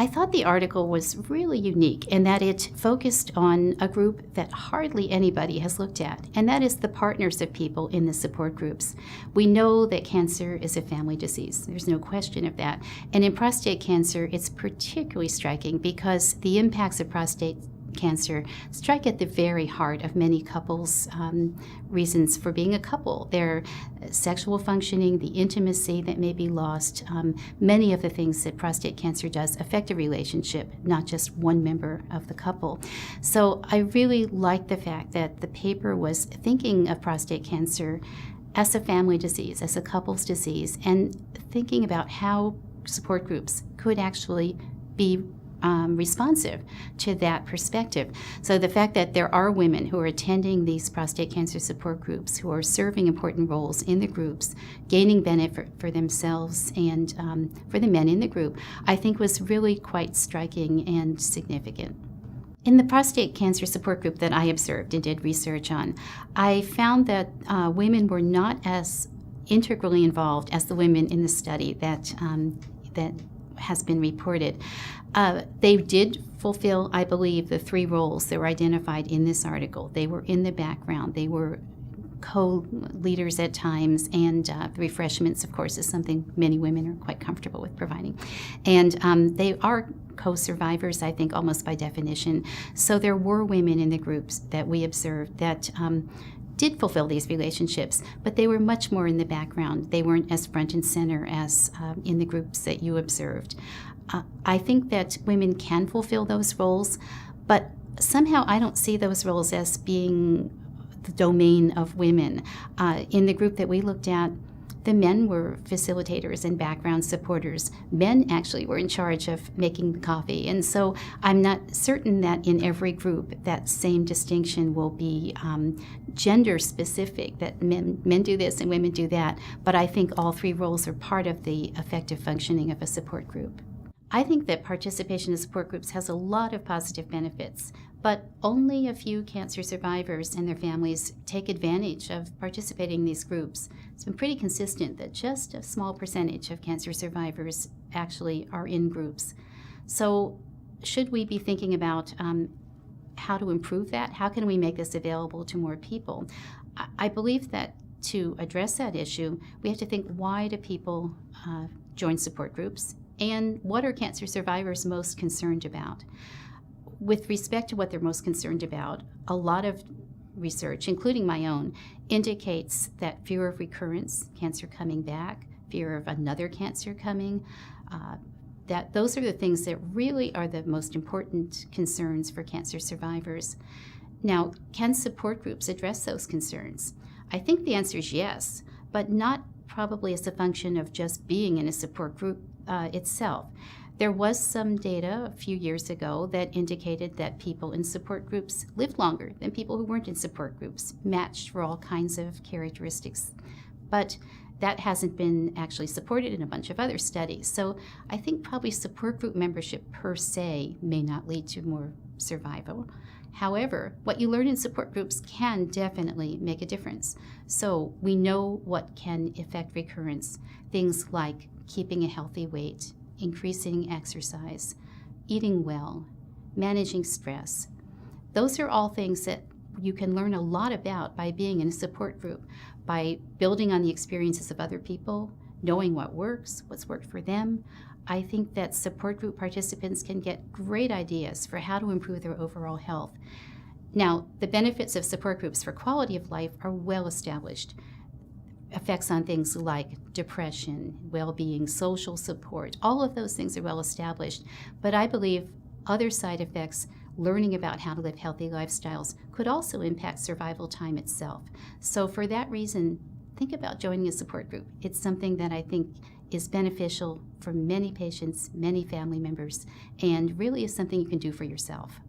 I thought the article was really unique in that it focused on a group that hardly anybody has looked at, and that is the partners of people in the support groups. We know that cancer is a family disease. There's no question of that. And in prostate cancer, it's particularly striking because the impacts of prostate cancer strike at the very heart of many couples' reasons for being a couple. Their sexual functioning, the intimacy that may be lost, many of the things that prostate cancer does affect a relationship, not just one member of the couple. So I really like the fact that the paper was thinking of prostate cancer as a family disease, as a couple's disease, and thinking about how support groups could actually be responsive to that perspective. So the fact that there are women who are attending these prostate cancer support groups, who are serving important roles in the groups, gaining benefit for themselves and for the men in the group, I think was really quite striking and significant. In the prostate cancer support group that I observed and did research on, I found that women were not as integrally involved as the women in the study that has been reported. They did fulfill, I believe, the 3 roles that were identified in this article. They were in the background. They were co-leaders at times, and the refreshments, of course, is something many women are quite comfortable with providing. And they are co-survivors, I think, almost by definition. So there were women in the groups that we observed that did fulfill these relationships, but they were much more in the background. They weren't as front and center as in the groups that you observed. I think that women can fulfill those roles, but somehow I don't see those roles as being the domain of women. In the group that we looked at, the men were facilitators and background supporters. Men actually were in charge of making the coffee. And so I'm not certain that in every group that same distinction will be gender specific, that men do this and women do that. But I think all 3 roles are part of the effective functioning of a support group. I think that participation in support groups has a lot of positive benefits, but only a few cancer survivors and their families take advantage of participating in these groups. It's been pretty consistent that just a small percentage of cancer survivors actually are in groups. So should we be thinking about how to improve that? How can we make this available to more people? I believe that to address that issue, we have to think, why do people join support groups? And what are cancer survivors most concerned about? With respect to what they're most concerned about, a lot of research, including my own, indicates that fear of recurrence, cancer coming back, fear of another cancer coming, that those are the things that really are the most important concerns for cancer survivors. Now, can support groups address those concerns? I think the answer is yes, but not probably as a function of just being in a support group itself. There was some data a few years ago that indicated that people in support groups lived longer than people who weren't in support groups, matched for all kinds of characteristics. But that hasn't been actually supported in a bunch of other studies. So I think probably support group membership per se may not lead to more survival. However, what you learn in support groups can definitely make a difference. So we know what can affect recurrence, things like keeping a healthy weight, increasing exercise, eating well, managing stress. Those are all things that you can learn a lot about by being in a support group, by building on the experiences of other people, knowing what works, what's worked for them. I think that support group participants can get great ideas for how to improve their overall health. Now, the benefits of support groups for quality of life are well established. Effects on things like depression, well-being, social support, all of those things are well established. But I believe other side effects, learning about how to live healthy lifestyles, could also impact survival time itself. So for that reason, think about joining a support group. It's something that I think is beneficial for many patients, many family members, and really is something you can do for yourself.